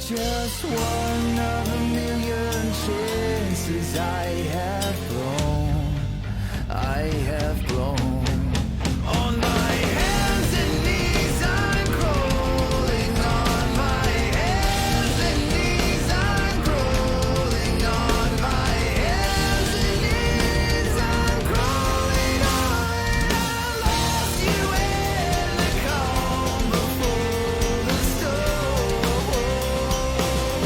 Just one of a million chances I have blown. I have blown. On my hands and knees I'm crawling. On my hands and knees I'm crawling. On my hands and knees I'm crawling on. I lost you in the calm before the storm.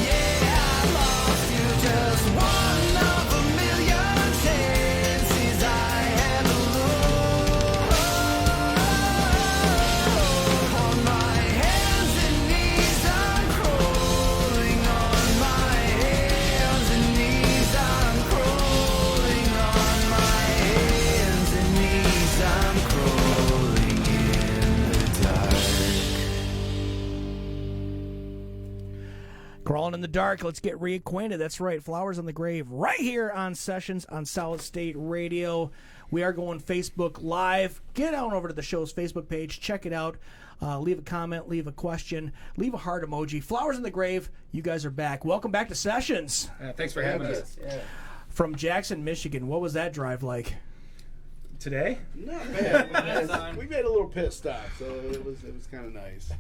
Yeah, I lost you. Just one of a million chances I had alone. On my hands and knees I'm crawling. On my hands and knees I'm crawling. On my hands and knees I'm crawling in the dark. Crawling in the dark. Let's get reacquainted. That's right. Flowers on the Grave right here on Sessions on Solid State Radio. We are going Facebook Live. Get on over to the show's Facebook page. Check it out. Leave a comment. Leave a question. Leave a heart emoji. Flowers on the Grave. You guys are back. Welcome back to Sessions. Thanks for having us. From Jackson, Michigan. What was that drive like? Today? Not bad. We made a little pit stop, so it was kind of nice.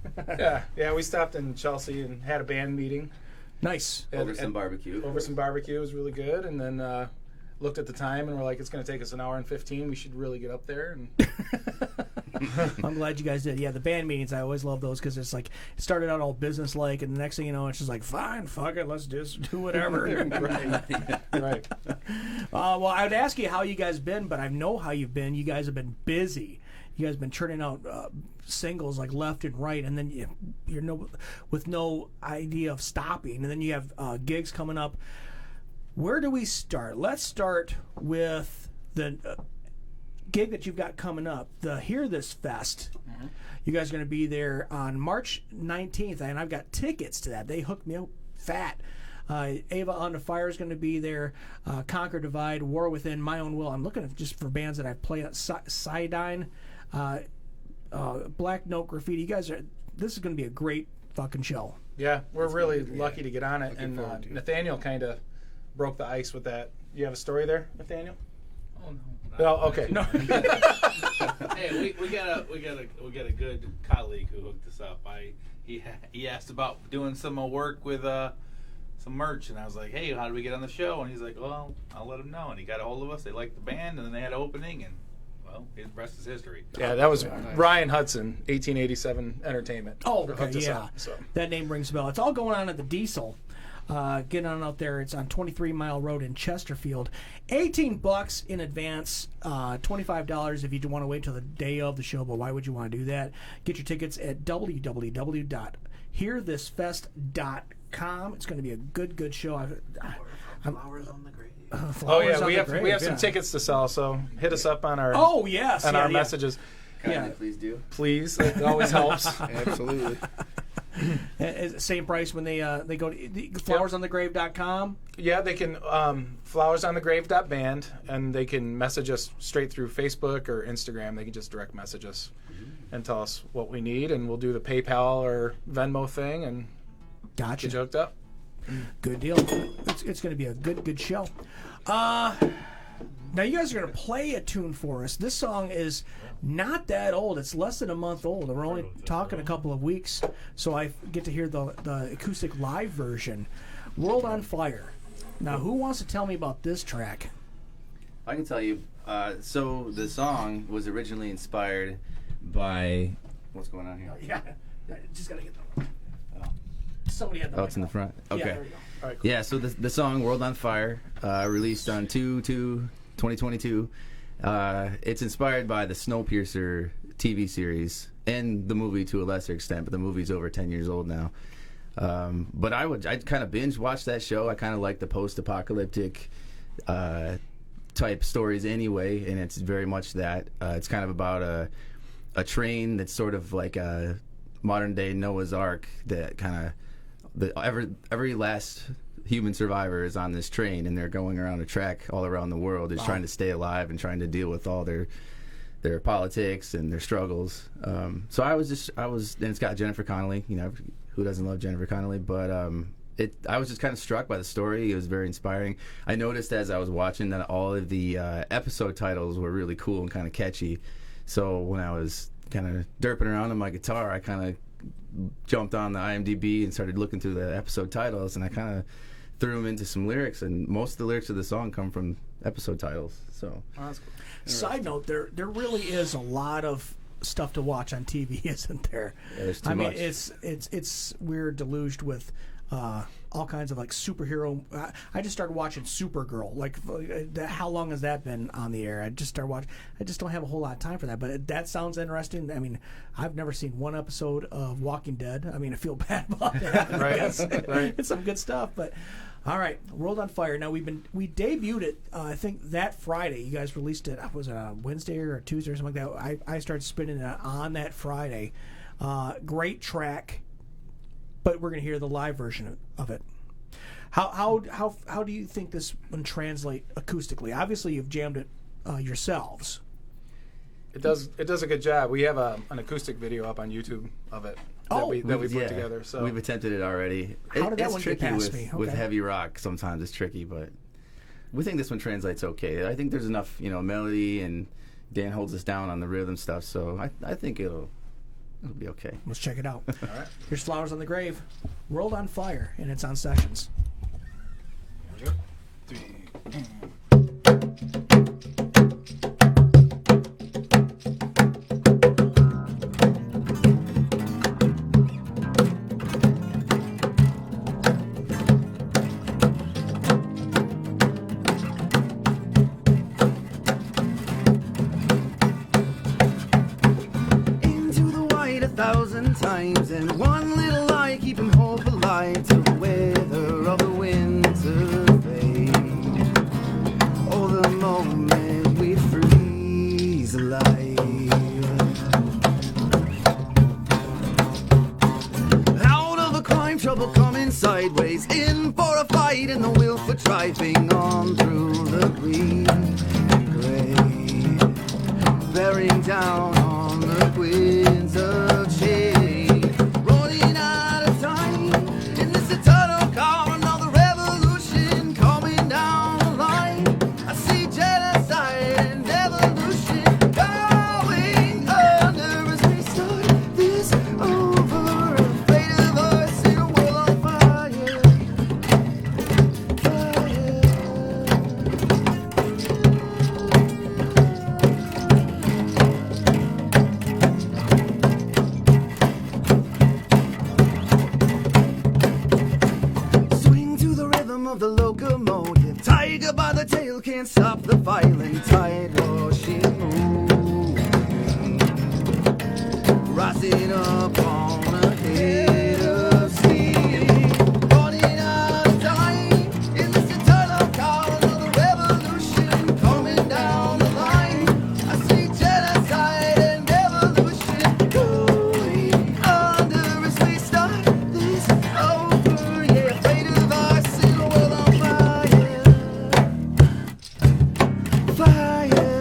Yeah, we stopped in Chelsea and had a band meeting. Nice. Over some barbecue. Over some barbecue. It was really good. And then looked at the time and we're like, it's going to take us an hour and 15. We should really get up there. And I'm glad you guys did. Yeah, the band meetings, I always love those because it's like, it started out all business-like, and the next thing you know, it's just like, fine, fuck it, let's just do whatever. Right. Well, I would ask you how you guys been, but I know how you've been. You guys have been busy. You guys have been churning out singles like left and right, and then you're with no idea of stopping, and then you have gigs coming up. Where do we start? Let's start with the gig that you've got coming up, the Hear This Fest. Mm-hmm. You guys are going to be there on March 19th, and I've got tickets to that. They hooked me up fat. Ava on the Fire is going to be there. Conquer Divide, War Within, My Own Will. I'm looking at just for bands that I've played at. Sidine, Black Note Graffiti. You guys are. This is going to be a great fucking show. Yeah, we're really lucky to get on it. And Nathaniel kind of broke the ice with that. You have a story there, Nathaniel? Oh no. Oh, okay. No. Hey, we got a good colleague who hooked us up. He asked about doing some work with some merch, and I was like, hey, how do we get on the show? And he's like, well, I'll let him know. And he got a hold of us. They liked the band, and then they had an opening, and well, the rest is history. Yeah, that was Ryan Hudson, 1887 Entertainment. Oh, okay, hooked us yeah. up, so. That name rings a bell. It's all going on at the Diesel. Get on out there. It's on 23 Mile Road in Chesterfield. $18 in advance, $25 if you want to wait till the day of the show, but why would you want to do that? Get your tickets at www.hearthisfest.com. It's going to be a good show. Flowers on the Grave. We have some tickets to sell, so hit us up on our our messages. Kindly, please do. Please, it always helps. Absolutely. Same price when they go to flowersonthegrave.com. Yeah, they can flowersonthegrave.band, and they can message us straight through Facebook or Instagram. They can just direct message us and tell us what we need, and we'll do the PayPal or Venmo thing and get you hooked up. Good deal. It's going to be a good show. Now you guys are going to play a tune for us. This song is not that old. It's less than a month old. We're only talking a couple of weeks, so I get to hear the acoustic live version. World on Fire. Now, who wants to tell me about this track? I can tell you. So the song was originally inspired by... What's going on here? Yeah, just got to get the... Somebody had the it's in the front. Okay. Yeah, there we go. All right, cool. Yeah, so the song World on Fire, released on 2/2/2022. It's inspired by the Snowpiercer TV series and the movie to a lesser extent, but the movie's over 10 years old now. But I'd kind of binge watch that show. I kind of like the post-apocalyptic type stories anyway, and it's very much that. It's kind of about a train that's sort of like a modern-day Noah's Ark that kind of... Every last human survivor is on this train, and they're going around a track all around the world, is trying to stay alive and trying to deal with all their their politics and their struggles. So I was, and it's got Jennifer Connelly. You know, who doesn't love Jennifer Connelly? But I was just kind of struck by the story. It was very inspiring. I noticed as I was watching that all of the episode titles were really cool and kind of catchy. So when I was kind of derping around on my guitar, I kind of jumped on the IMDb and started looking through the episode titles, and I kind of threw them into some lyrics, and most of the lyrics of the song come from episode titles. So that's cool. Side note, there really is a lot of stuff to watch on TV, isn't there? Yeah, there's too much. It's we're deluged with all kinds of like superhero. I just started watching Supergirl. Like, how long has that been on the air? I just started watching. I just don't have a whole lot of time for that. But that sounds interesting. I mean, I've never seen one episode of Walking Dead. I mean, I feel bad about that. Right. It's some good stuff, but. All right, World on Fire. Now we debuted it. I think that Friday. You guys released it. Was it a Wednesday or a Tuesday or something like that? I started spinning it on that Friday. Great track, but we're going to hear the live version of it. How do you think this one translate acoustically? Obviously, you've jammed it yourselves. It does a good job. We have an acoustic video up on YouTube of it that we put together. So we've attempted it already. How did that one get tricky past me? with heavy rock. Sometimes it's tricky, but we think this one translates okay. I think there's enough, melody, and Dan holds us down on the rhythm stuff. So I think it'll be okay. Let's check it out. All right. Here's Flowers on the Grave, World on Fire, and it's on Sessions. There we go. 1,000 times, and one little lie keeping hope alive till the weather of the winter fade. Oh, the moment we freeze alive. Out of a crime, trouble coming sideways, in for a fight, and the will for driving on through the green and gray, bearing down on the winds of change, running out of time in this eternal car. Another revolution coming down the line. I see genocide and evolution going under as we start this over. The fate of us in a world on fire, fire. Of the locomotive, tiger by the tail, can't stop the violent tide rushing moving, rising up on a head of steam, running out of time in this eternal car. Another revolution coming down the line. I see genocide and evolution going under as we start this over. Yeah, fate of us in a world on fire, fire.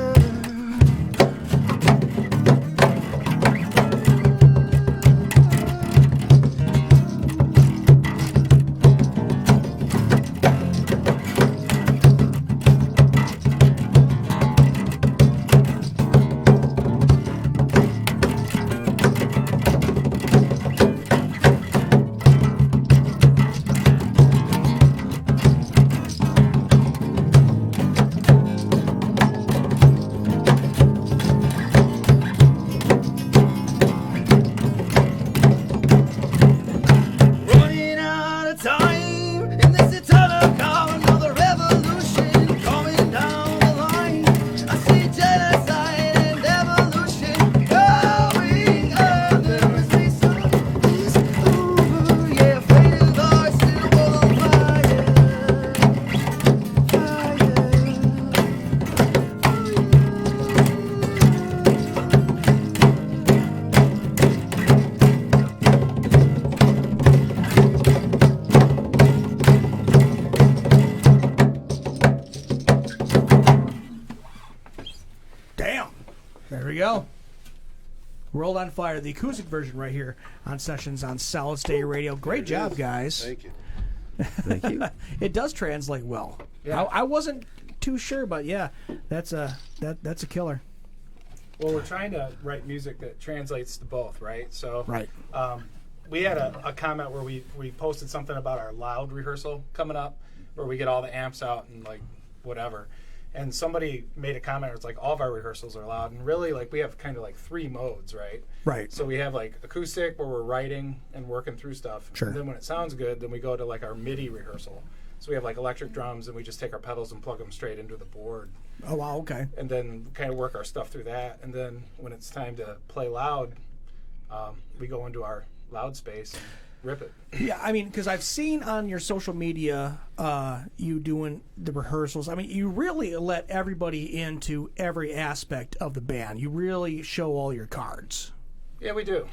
World on Fire, the acoustic version right here on Sessions on Solid State Radio. Great job, guys. Thank you. Thank you. It does translate well. Yeah. I wasn't too sure, but yeah, that's a killer. Well, we're trying to write music that translates to both, right? So Right. We had a comment where we posted something about our loud rehearsal coming up, where we get all the amps out and like whatever. And somebody made a comment where it's like all of our rehearsals are loud, and really like we have kind of like 3 modes, right? Right. So we have like acoustic where we're writing and working through stuff. Sure. And then when it sounds good, then we go to like our MIDI rehearsal. So we have like electric drums, and we just take our pedals and plug them straight into the board, Oh wow. Okay. and then kind of work our stuff through that. And then when it's time to play loud, we go into our loud space and rip it. Yeah, I mean, because I've seen on your social media you doing the rehearsals. I mean, you really let everybody into every aspect of the band. You really show all your cards. Yeah, we do.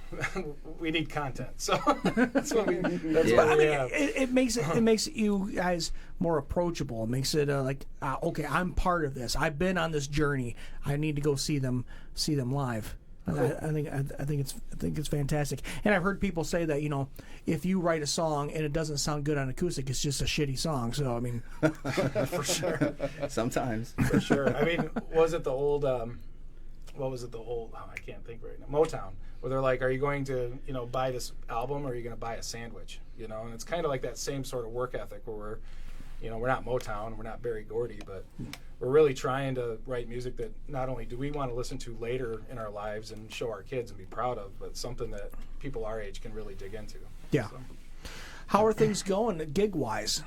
We need content, so that's what we. That's Yeah. what I we mean, have. it makes you guys more approachable. It makes it okay, I'm part of this. I've been on this journey. I need to go see them live. Cool. I think it's fantastic. And I've heard people say that, you know, if you write a song and it doesn't sound good on acoustic, it's just a shitty song. So I mean, For sure. Sometimes. For sure. I mean, was it the old? What was it? The old? Oh, I can't think right now. Motown, where they're like, "Are you going to, buy this album, or are you going to buy a sandwich?" And it's kind of like that same sort of work ethic where we're not Motown, we're not Berry Gordy, but we're really trying to write music that not only do we want to listen to later in our lives and show our kids and be proud of, but something that people our age can really dig into. yeah. So, How are things going gig wise?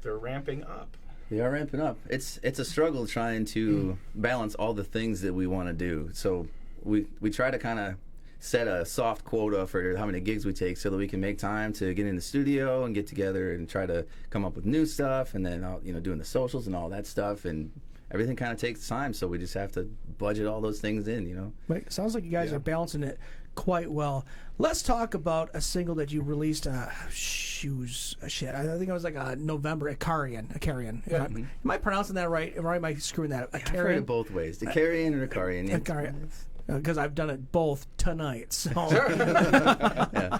they're ramping up. They are ramping up. It's a struggle trying to balance all the things that we want to do. So we try to kind of set a soft quota for how many gigs we take so that we can make time to get in the studio and get together and try to come up with new stuff, and then doing the socials and all that stuff, and everything kind of takes time, so we just have to budget all those things in. Right. Sounds like you guys are balancing it quite well. Let's talk about a single that you released. I think it was like November. Acarian. Yeah. Am I pronouncing that right? Or am I screwing that up? I've heard it both ways. The Carrion and Ricarian. Yeah. Acarian. Because I've done it both tonight. So. Yeah.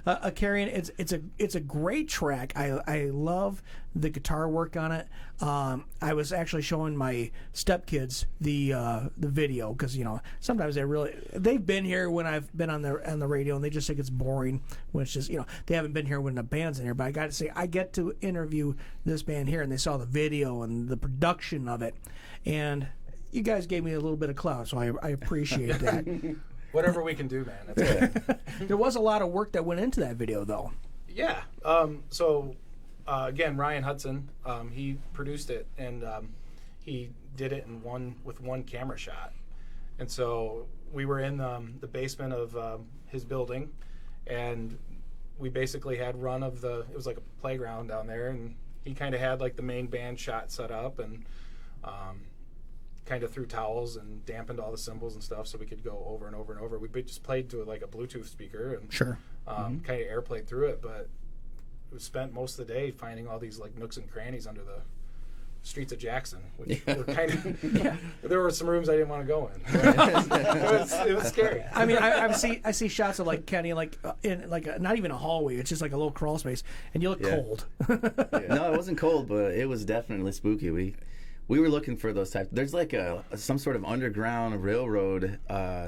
Acarian, it's a great track. I love the guitar work on it. I was actually showing my stepkids the video because sometimes they've been here when I've been on the radio, and they just think it's boring when it's just they haven't been here when the band's in here. But I got to say, I get to interview this band here, and they saw the video and the production of it, and you guys gave me a little bit of clout, so I appreciate that. Whatever we can do, man. That's good. There was a lot of work that went into that video, though. Yeah. Again, Ryan Hudson, he produced it, and he did it with one camera shot. And so we were in the basement of his building, and we basically had run of it was like a playground down there, and he kind of had like the main band shot set up, and kind of threw towels and dampened all the cymbals and stuff so we could go over and over and over. We just played to like a Bluetooth speaker and Sure. kind of airplayed through it, but we spent most of the day finding all these like nooks and crannies under the streets of Jackson, which were kind of there were some rooms I didn't want to go in. It was scary. I mean, I see shots of like Kenny in like not even a hallway. It's just like a little crawl space, and you look cold. No, it wasn't cold, but it was definitely spooky. We were looking for those types. There's like some sort of underground railroad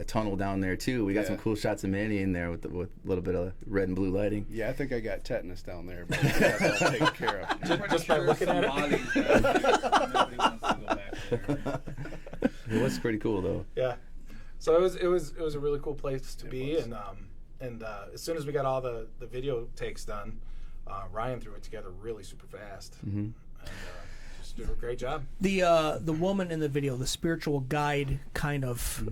tunnel down there too. We got some cool shots of Manny in there with a little bit of red and blue lighting. Yeah, I think I got tetanus down there, but that's all taken care of. Just by looking at it. Nobody wants to go back there. It was pretty cool though. Yeah. So it was a really cool place to be, and as soon as we got all the video takes done, Ryan threw it together really super fast. Mm-hmm. And, just did a great job. The woman in the video, the spiritual guide kind of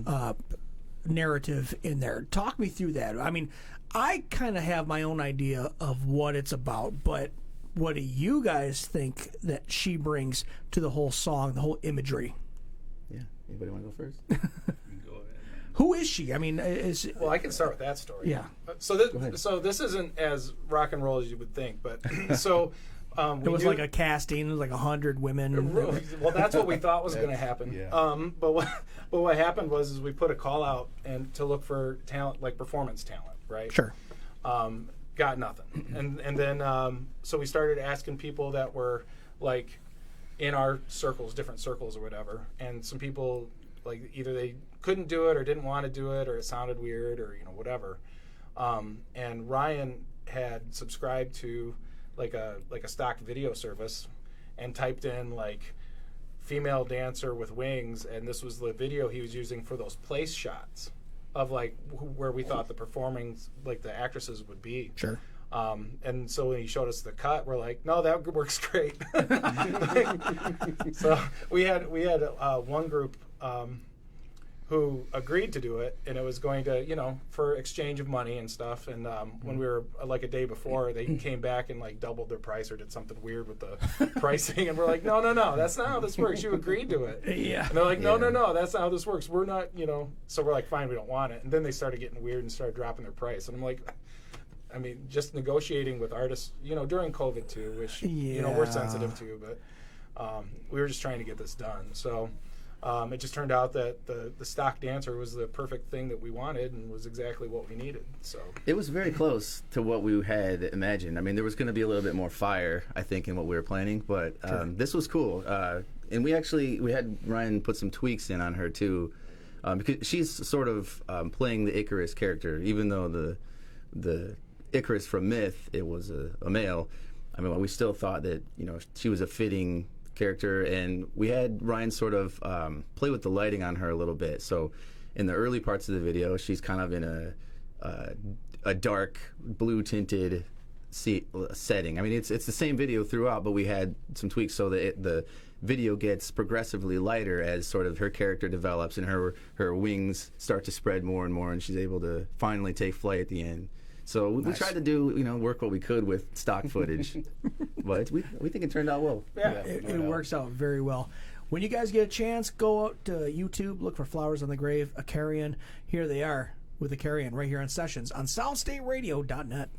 narrative in there. Talk me through that. I mean, I kind of have my own idea of what it's about, but what do you guys think that she brings to the whole song, the whole imagery? Yeah. Anybody want to go first? Go ahead. Who is she? I mean, Well, I can start with that story. Yeah. So this isn't as rock and roll as you would think, but so It was like a casting. It was like 100 women. Well, that's what we thought was going to happen. Yeah. But what happened was is we put a call out and to look for talent, like performance talent, right? Sure. Got nothing, and then so we started asking people that were like in our circles, different circles or whatever, and some people like either they couldn't do it or didn't want to do it or it sounded weird or whatever. And Ryan had subscribed to like a stock video service and typed in like female dancer with wings, and this was the video he was using for those place shots of like where we thought the performing like the actresses would be. Sure. And so when he showed us the cut, we're like, no, that works great. So we had one group who agreed to do it, and it was going to, for exchange of money and stuff. And when we were like a day before, they came back and like doubled their price or did something weird with the pricing. And we're like, no, that's not how this works. You agreed to it. Yeah. And they're like, no, that's not how this works. We're not, So we're like, fine, we don't want it. And then they started getting weird and started dropping their price. And I'm like, I mean, just negotiating with artists, during COVID too, which, we're sensitive to, but we were just trying to get this done. So it just turned out that the stock dancer was the perfect thing that we wanted and was exactly what we needed. So it was very close to what we had imagined. I mean, there was going to be a little bit more fire, I think, in what we were planning, but this was cool. And we had Ryan put some tweaks in on her too, because she's sort of playing the Icarus character, even though the Icarus from Myth, it was a male. I mean, we still thought that she was a fitting character, and we had Ryan sort of play with the lighting on her a little bit. So in the early parts of the video, she's kind of in a dark blue tinted setting. I mean, it's the same video throughout, but we had some tweaks so that the video gets progressively lighter as sort of her character develops and her wings start to spread more and more, and she's able to finally take flight at the end. So we tried to do, work what we could with stock footage, but we think it turned out well. Yeah, it works out very well. When you guys get a chance, go out to YouTube, look for Flowers on the Grave, A Carrion. Here they are with A Carrion right here on Sessions on SouthStateRadio.net.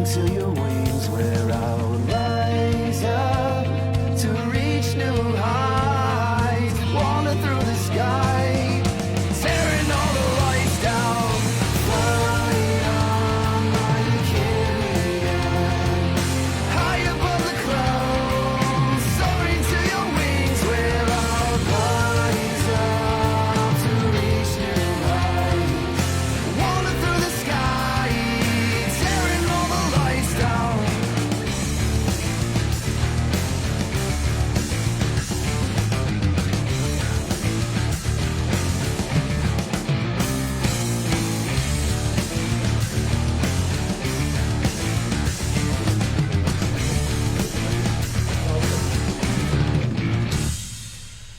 Soaring to your wings where I'll rise up to reach new heights. Wander through the sky, tearing all the lights down. Flying on like a carrier, high above the clouds. Soaring to your wings where I'll rise up to reach new heights. Wander through the sky, tearing all the lights down.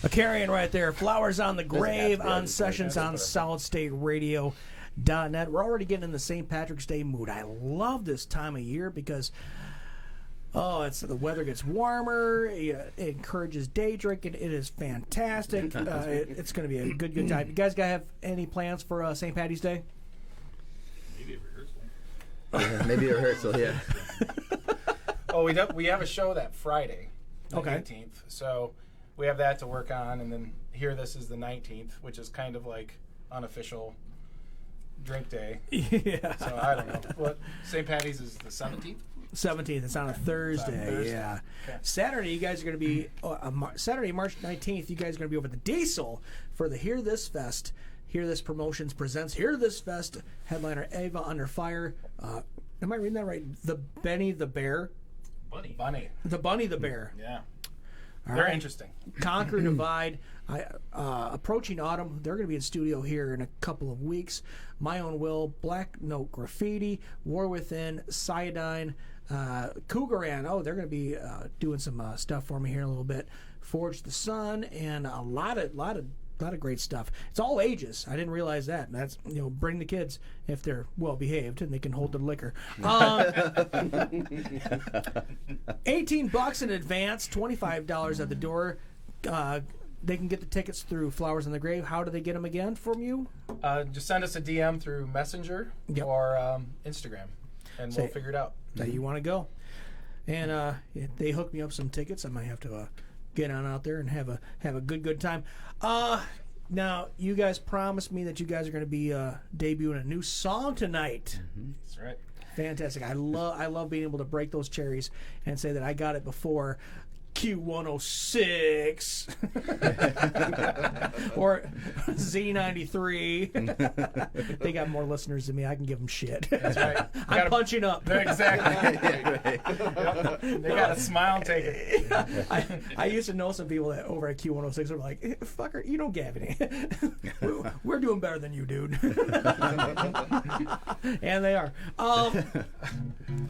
A carrion right there. Flowers on the Grave on Sessions on SolidStateRadio.net. We're already getting in the St. Patrick's Day mood. I love this time of year because the weather gets warmer. It encourages day drinking. It is fantastic. It's going to be a good time. You guys have any plans for St. Patty's Day? Maybe a rehearsal. Yeah, maybe a rehearsal, yeah. Oh, we have a show that Friday, the Okay. 18th. So we have that to work on, and then here this is the 19th, which is kind of like unofficial drink day. Yeah. So I don't know. What St. Patty's is the 17th? 17th. It's on a Thursday. Thursday. Yeah. Okay. Saturday, you guys are going to be Saturday, March 19th. You guys are going to be over the Diesel for the Hear This Fest. Hear This Promotions presents Hear This Fest. Headliner Ava Under Fire. Am I reading that right? The Benny the Bear. Bunny. The Bunny the Bear. Yeah. All They're right. interesting. Conquer, Divide. Approaching Autumn. They're going to be in studio here in a couple of weeks. My Own Will, Black Note Graffiti, War Within, Cyanide, Cougaran. Oh, they're going to be doing some stuff for me here in a little bit. Forge the Sun, and a lot of great stuff. It's all ages. I didn't realize that. That's bring the kids if they're well behaved and they can hold the liquor. $18 in advance, $25 at the door. They can get the tickets through Flowers on the Grave. How do they get them again from you? Just send us a DM through Messenger Yep. or Instagram, and we'll Say- figure it out. That you want to go. And they hooked me up some tickets. I might have to get on out there and have a good time. Now, you guys promised me that you guys are going to be debuting a new song tonight. That's right. Fantastic. I love being able to break those cherries and say that I got it before Q106 or Z93. They got more listeners than me. I can give them shit. That's right. I'm punching up. Exactly. Yep. They got a smile and take it. I used to know some people that over at Q106 are like, fucker, you don't get any. We're doing better than you, dude. And they are.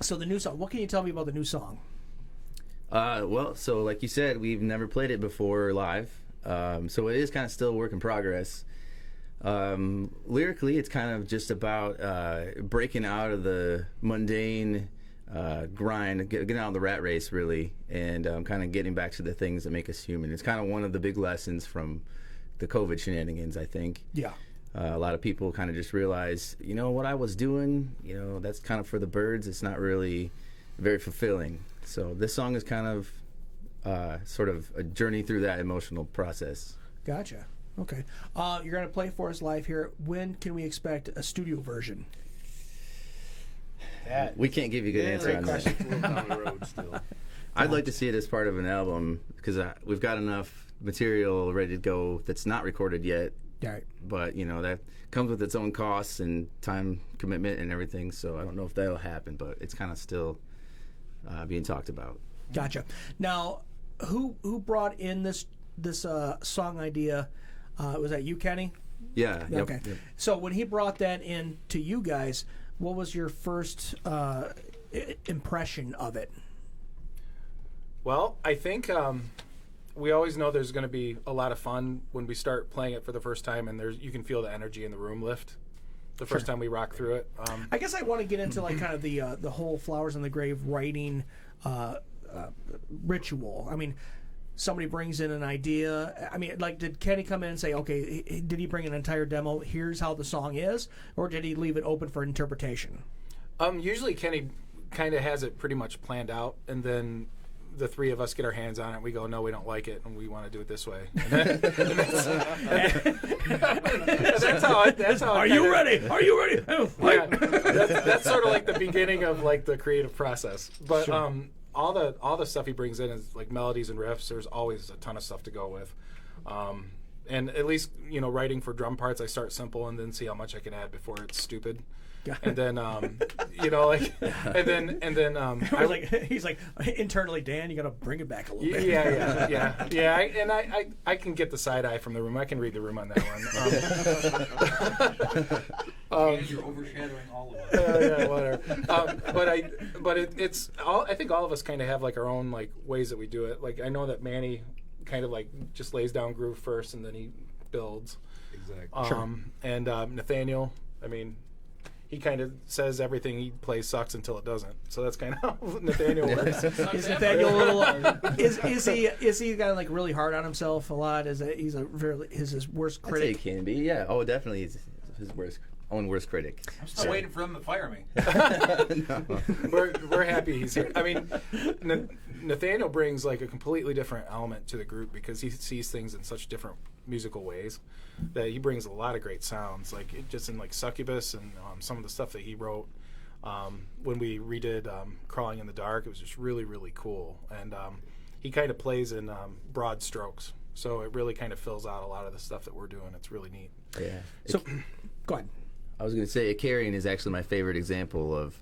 So the new song. What can you tell me about the new song? Well, so like you said, we've never played it before live, so it is kind of still a work in progress. Lyrically, it's kind of just about breaking out of the mundane grind, getting out of the rat race, really, and kind of getting back to the things that make us human. It's kind of one of the big lessons from the COVID shenanigans, I think. Yeah. A lot of people kind of just realize, what I was doing, that's kind of for the birds. It's not really very fulfilling. So this song is kind of sort of a journey through that emotional process. Gotcha. Okay. You're going to play for us live here. When can we expect a studio version? We can't give you a good answer on that. Down the road still. I'd like to see it as part of an album because we've got enough material ready to go that's not recorded yet. All right. But, that comes with its own costs and time commitment and everything. So I don't know if that'll happen, but it's kind of still being talked about. Gotcha. Now, who brought in this song idea? Was that you, Kenny? Yeah. Yep, Okay. yep. So when he brought that in to you guys, what was your first impression of it? Well, I think we always know there's going to be a lot of fun when we start playing it for the first time, and you can feel the energy in the room lift the first time we rock through it. I guess I want to get into like kind of the whole Flowers on the Grave writing ritual. I mean, somebody brings in an idea. I mean, like, did Kenny come in and say, okay, did he bring an entire demo? Here's how the song is, or did he leave it open for interpretation? Usually Kenny kind of has it pretty much planned out, and then the three of us get our hands on it. We go, no, we don't like it, and we want to do it this way. That's how. Are you ready? Are you ready? Yeah, that's sort of like the beginning of like the creative process. But Sure. all the stuff he brings in is like melodies and riffs. There's always a ton of stuff to go with. And at least, you know, writing for drum parts, I start simple and then see how much I can add before it's stupid. And then, you know, like, and then, he's like, internally, Dan, you got to bring it back a little bit. Yeah. I can get the side eye from the room. I can read the room on that one. And you're overshadowing all of us. Yeah, whatever. It's all. I think all of us kind of have like our own like ways that we do it. Like I know that Manny kind of like just lays down groove first and then he builds. Exactly. And Nathaniel, I mean, he kind of says everything he plays sucks until it doesn't. So that's kind of how Nathaniel works. Is Nathaniel a little? Is he kind of like really hard on himself a lot? Is his worst I'd say critic? he can be. Yeah. Oh, definitely. He's his own worst critic. I'm still waiting for them to fire me. We're happy he's here. I mean, Nathaniel brings like a completely different element to the group because he sees things in such different musical ways that he brings a lot of great sounds. Like just in like Succubus and some of the stuff that he wrote when we redid Crawling in the Dark, it was just really, really cool. And he kind of plays in broad strokes, so it really kind of fills out a lot of the stuff that we're doing. It's really neat. Yeah. So, go ahead. I was going to say, Carrion is actually my favorite example of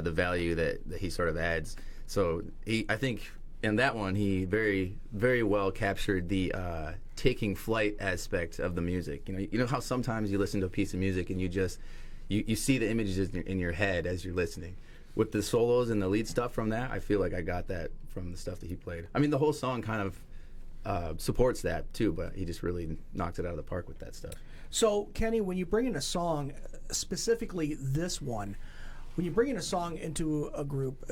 the value that he sort of adds. So I think in that one, he very, very well captured the taking flight aspect of the music. You know how sometimes you listen to a piece of music and you see the images in your head as you're listening. With the solos and the lead stuff from that, I feel like I got that from the stuff that he played. I mean, the whole song kind of supports that too, but he just really knocked it out of the park with that stuff. So, Kenny, when you bring in a song, specifically this one, when you bring in a song into a group,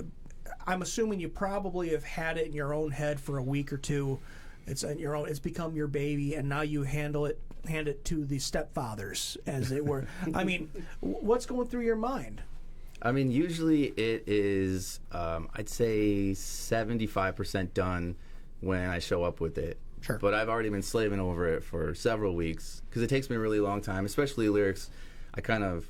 I'm assuming you probably have had it in your own head for a week or two. It's in your own. It's become your baby, and now you hand it to the stepfathers, as it were. I mean, what's going through your mind? I mean, usually it is, I'd say 75% done when I show up with it. Sure. But I've already been slaving over it for several weeks because it takes me a really long time, especially lyrics. I'm kind of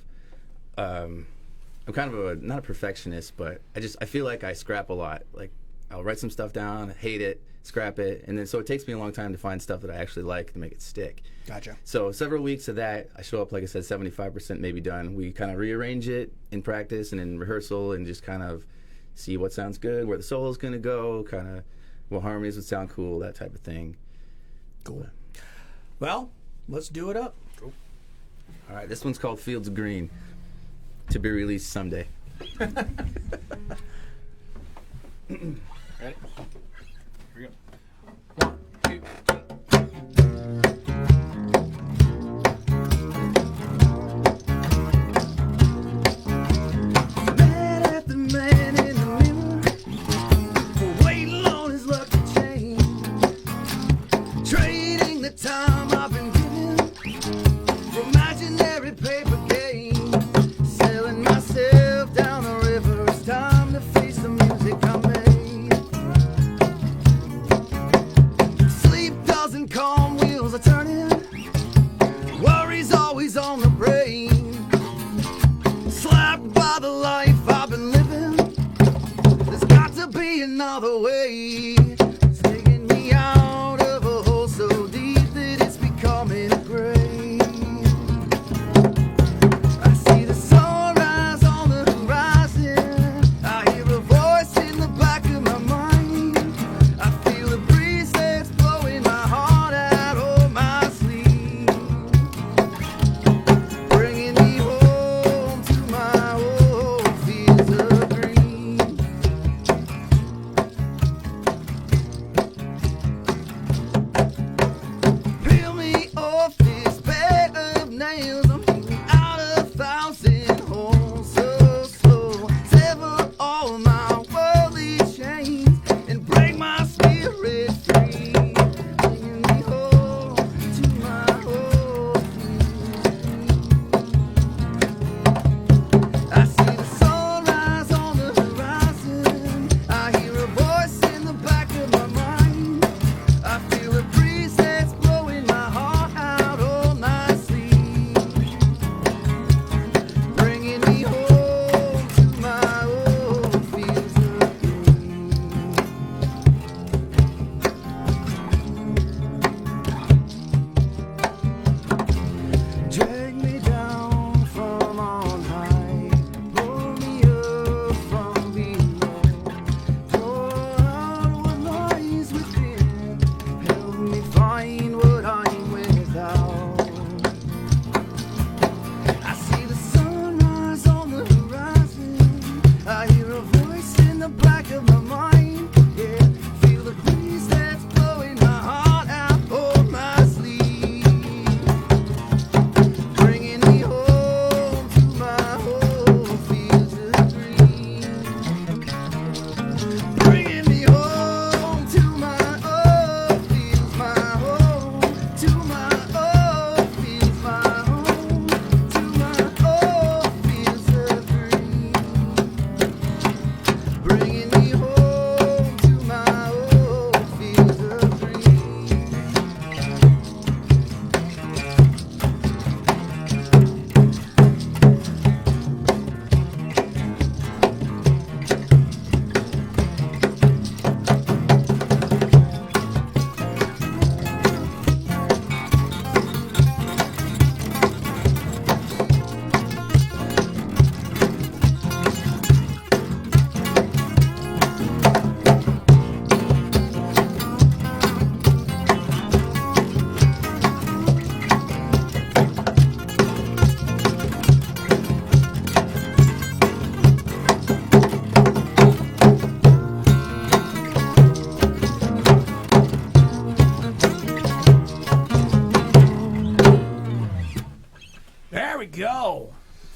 not a perfectionist, but I feel like I scrap a lot. Like I'll write some stuff down, hate it, scrap it, and then so it takes me a long time to find stuff that I actually like to make it stick. Gotcha. So several weeks of that, I show up, like I said, 75% maybe done. We kind of rearrange it in practice and in rehearsal and just kind of see what sounds good, where the solo's going to go, kind of what harmonies would sound cool, that type of thing. Cool. Well, let's do it up. Cool. All right, this one's called Fields of Green, to be released someday. Ready? Here we go. 1, 2, 3. Man after man in the mirror, waiting on his luck to change, trading the time I've been given for imaginary paper gain, selling myself down the river. It's time to face the music I made. Sleep doesn't come, wheels are turning, worries always on the brain. Slapped by the life I've been living, there's got to be another way. It's taking me out of a hole so deep that it's becoming a grave. I see the sunrise on the horizon, I hear a voice in the back of my mind, I feel a breeze that's blowing my heart out of my sleeve, bringing me home to my old fields of green.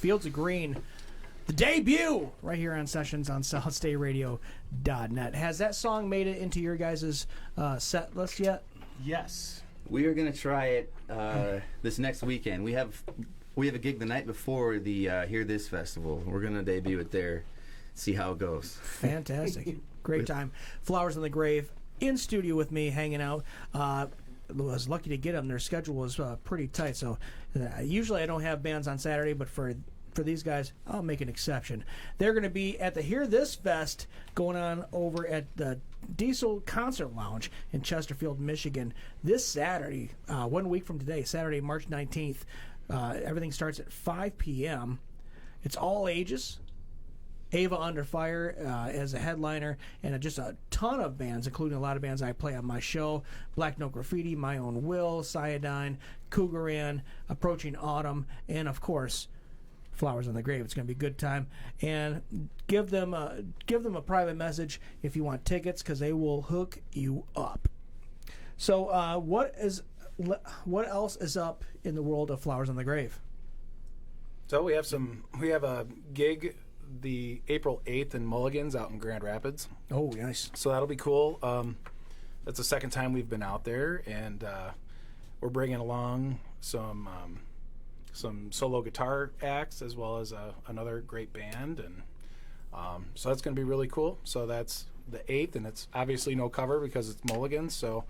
Fields of Green. The debut right here on Sessions on SolidStateRadio.net. Has that song made it into your guys' set list yet? Yes. We are gonna try it this next weekend. We have a gig the night before the Hear This festival. We're gonna debut it there. See how it goes. Fantastic. Great time. Flowers on the Grave in studio with me, hanging out. I was lucky to get them. Their schedule was pretty tight, so usually I don't have bands on Saturday, but for these guys, I'll make an exception. They're going to be at the Hear This Fest going on over at the Diesel Concert Lounge in Chesterfield, Michigan this Saturday, 1 week from today, Saturday, March 19th. Everything starts at 5 p.m. It's all ages. Ava Under Fire as a headliner, and just a ton of bands, including a lot of bands I play on my show. Black Note Graffiti, My Own Will, Cyanide, Cougaran, Approaching Autumn, and of course, Flowers on the Grave. It's going to be a good time. And give them a private message if you want tickets, because they will hook you up. So what else is up in the world of Flowers on the Grave? So we have a gig the April 8th in Mulligan's out in Grand Rapids. Oh, nice. So that'll be cool. That's the second time we've been out there, and we're bringing along some solo guitar acts as well as another great band, and so that's going to be really cool. So that's the 8th, and it's obviously no cover because it's Mulligan's. So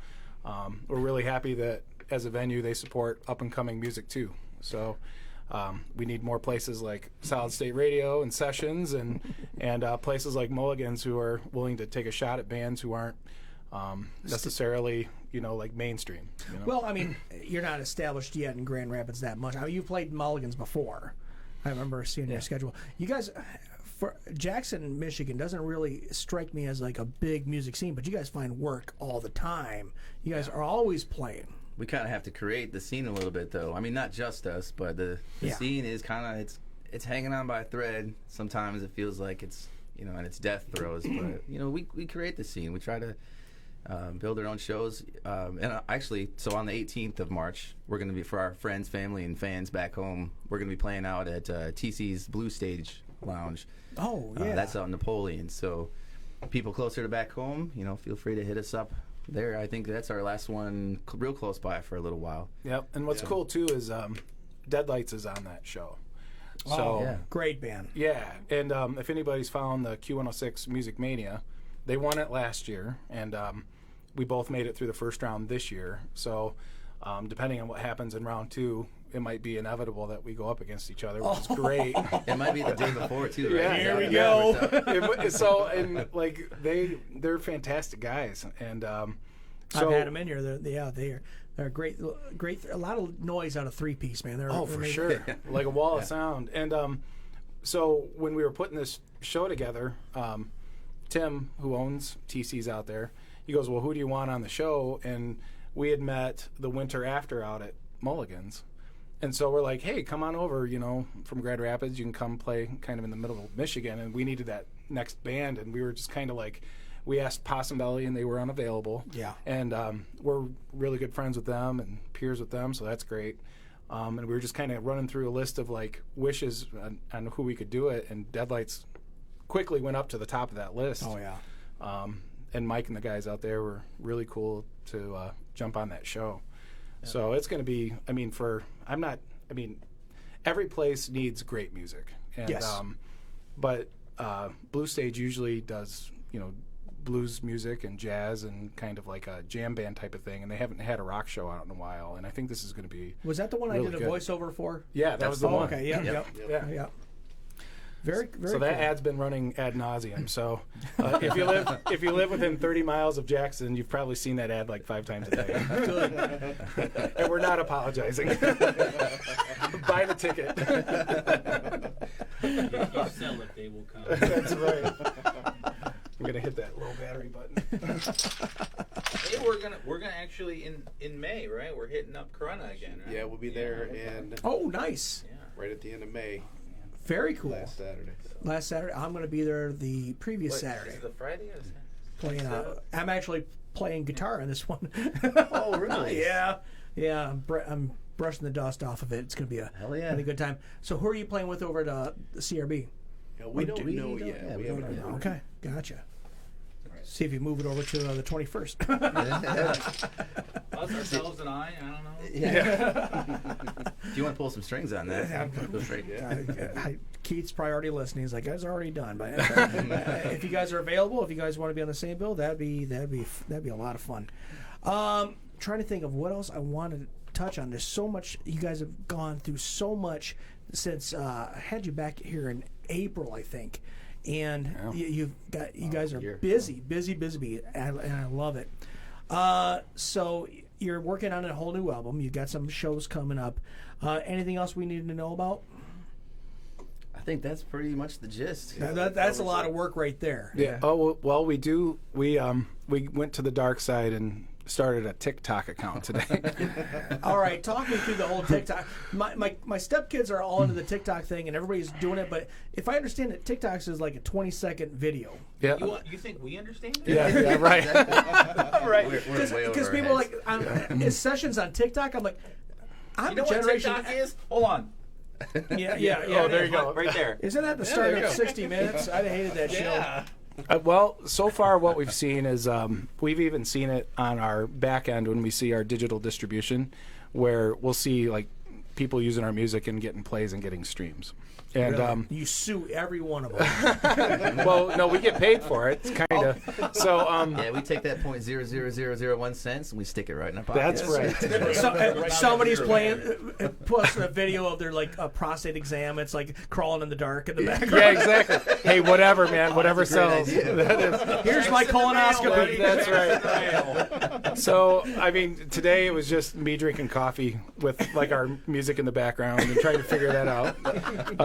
we're really happy that as a venue they support up-and-coming music too. So we need more places like Solid State Radio and Sessions and places like Mulligan's who are willing to take a shot at bands who aren't necessarily, like mainstream. Well, I mean, you're not established yet in Grand Rapids that much. I mean, you've played Mulligan's before. I remember seeing your schedule. You guys, for Jackson, Michigan, doesn't really strike me as like a big music scene, but you guys find work all the time. You guys are always playing. We kind of have to create the scene a little bit, though. I mean, not just us, but the scene is kind of it's hanging on by a thread. Sometimes it feels like it's and it's death throes, but we create the scene. We try to build our own shows, and actually, so on the 18th of March, we're going to be, for our friends, family, and fans back home, we're going to be playing out at TC's Blue Stage Lounge. Oh yeah, that's out in Napoleon. So people closer to back home, feel free to hit us up there. I think that's our last one, real close by for a little while. Yep. And what's cool too is Deadlights is on that show. Great band. Yeah, and if anybody's found the Q106 Music Mania, they won it last year, and we both made it through the first round this year. So depending on what happens in round 2, it might be inevitable that we go up against each other, which is great. It might be the day before too, right? Yeah, here we go. So, and like they're fantastic guys, and so I've had them in here. They're great. A lot of noise out of 3-piece, man. They're for amazing. sure, like a wall of sound. And so when we were putting this show together, Tim, who owns TC's out there, he goes, "Well, who do you want on the show?" And we had met the winter after out at Mulligan's. And so we're like, hey, come on over, from Grand Rapids. You can come play kind of in the middle of Michigan. And we needed that next band. And we were just kind of like, we asked Possum Belly, and they were unavailable. Yeah. And we're really good friends with them and peers with them, so that's great. And we were just kind of running through a list of, like, wishes on who we could do it. And Deadlights quickly went up to the top of that list. Oh, yeah. And Mike and the guys out there were really cool to jump on that show. Yeah. So it's going to be, every place needs great music. And, yes. But Blue Stage usually does, blues music and jazz and kind of like a jam band type of thing. And they haven't had a rock show out in a while. And I think this is going to be Was that the one really I did a voiceover for? Yeah, that was the one. Okay, yeah. Very, very so that cool. ad's been running ad nauseum. So if you live within 30 miles of Jackson, you've probably seen that ad like 5 times a day. Good. And we're not apologizing. Buy the ticket. If you sell it, they will come. That's right. I'm gonna hit that little battery button. Hey, we're gonna actually in May, right? We're hitting up Corona again, right? Yeah, we'll be there, and Oh, nice. Yeah. right at the end of May, Very cool. last Saturday. Last Saturday. I'm going to be there the previous What, Saturday. Is it the Friday or Saturday? Playing. I'm actually playing guitar on this one. Oh, really? Yeah. I'm brushing the dust off of it. It's going to be a Hell yeah. really good time. So who are you playing with over at the CRB? Yeah, we don't know don't- yet. yeah, we we don't haven't know. heard. Okay, gotcha. See if you move it over to the 21st. Us, ourselves, and I don't know. Do you want to pull some strings on that? Go straight. Keith's probably already listening. He's like, "Guys, already done." But if you guys are available, if you guys want to be on the same bill, that'd be a lot of fun. Trying to think of what else I wanted to touch on. There's so much. You guys have gone through so much since I had you back here in April, I think. And you guys are busy, and I love it. So you're working on a whole new album. You've got some shows coming up. Anything else we need to know about? I think that's pretty much the gist. That's a lot of work right there. Yeah. Oh well, we do. We went to the dark side and started a TikTok account today. All right, talk me through the whole TikTok. My stepkids are all into the TikTok thing, and everybody's doing it. But if I understand it, TikTok is like a 20-second video. Yeah. You think we understand? Yeah. Right. Right. We're way over Because our people are heads. like, sessions on TikTok. I'm like, I'm You know a what generation. TikTok is? Hold on. Yeah. Oh, there you go. Right there. Isn't that the start of 60 Minutes? I hated that show. Yeah. Well, so far what we've seen is we've even seen it on our back end when we see our digital distribution, where we'll see like people using our music and getting plays and getting streams. And Really? You sue every one of them. well, no, we get paid for it. It's kind of so. Yeah, we take that 0.00001 cents and we stick it right in our pocket. That's right. Somebody's playing, posting a video of their like a prostate exam. It's like crawling in the dark in the background. Yeah, exactly. Hey, whatever, man. Whatever That's a great sells. idea. That is. Here's my colonoscopy. That's right. So, I mean, today it was just me drinking coffee with like our music in the background and trying to figure that out,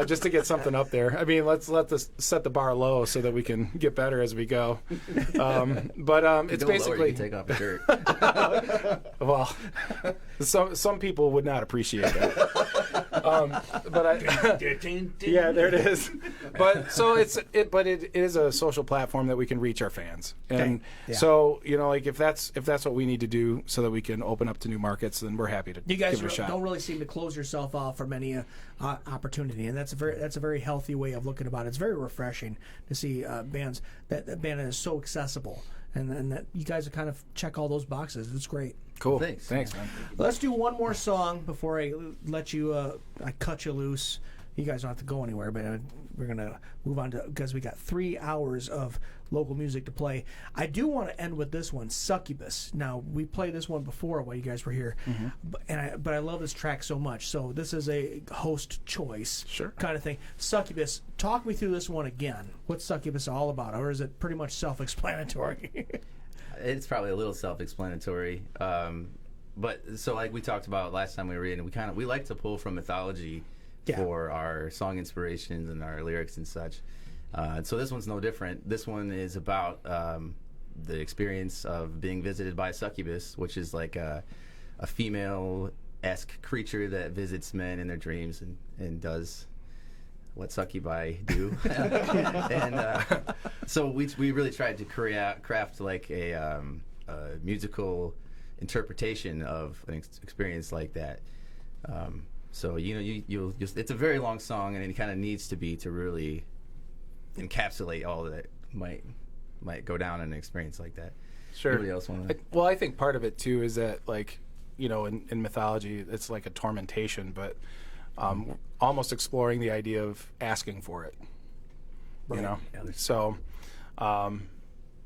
just to get something up there. I mean, let's set the bar low so that we can get better as we go. It's Go basically lower, you can take off your shirt. well, some people would not appreciate that. Yeah, there it is. But so it is a social platform that we can reach our fans, and Yeah. so like if that's what we need to do so that we can open up to new markets, then we're happy to You guys give it a shot. don't really seem to close yourself off from any opportunity, and that's a very healthy way of looking about it. It's very refreshing to see bands that band is so accessible, and that you guys kind of check all those boxes. It's great. Cool. Thanks. Man. Let's do one more song before I let you. I cut you loose. You guys don't have to go anywhere, but we're gonna move on to because we got 3 hours of local music to play. I do want to end with this one, Succubus. Now we played this one before while you guys were here, but I love this track so much. So this is a host choice kind of thing. Succubus. Talk me through this one again. What's Succubus all about, or is it pretty much self-explanatory? It's probably a little self-explanatory, but so like we talked about last time we were in, we like to pull from mythology for our song inspirations and our lyrics and such. So this one's no different. This one is about the experience of being visited by a succubus, which is like a female-esque creature that visits men in their dreams and does what succubi do. And so we really tried to craft like a musical interpretation of an experience like that. So you'll just, it's a very long song, and it kind of needs to be to really encapsulate all that might go down in an experience like that. Sure. Anybody else want to? Well, I think part of it too is that like in mythology it's like a tormentation, but almost exploring the idea of asking for it. So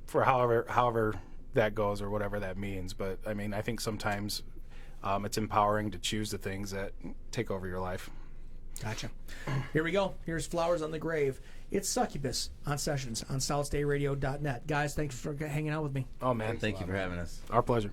for however that goes or whatever that means, but I mean I think sometimes it's empowering to choose the things that take over your life. Gotcha. Here we go. Here's Flowers on the Grave. It's Succubus on Sessions on SolidStateRadio.net. Guys, thanks for hanging out with me. Oh man, Thank you for having us. Our pleasure.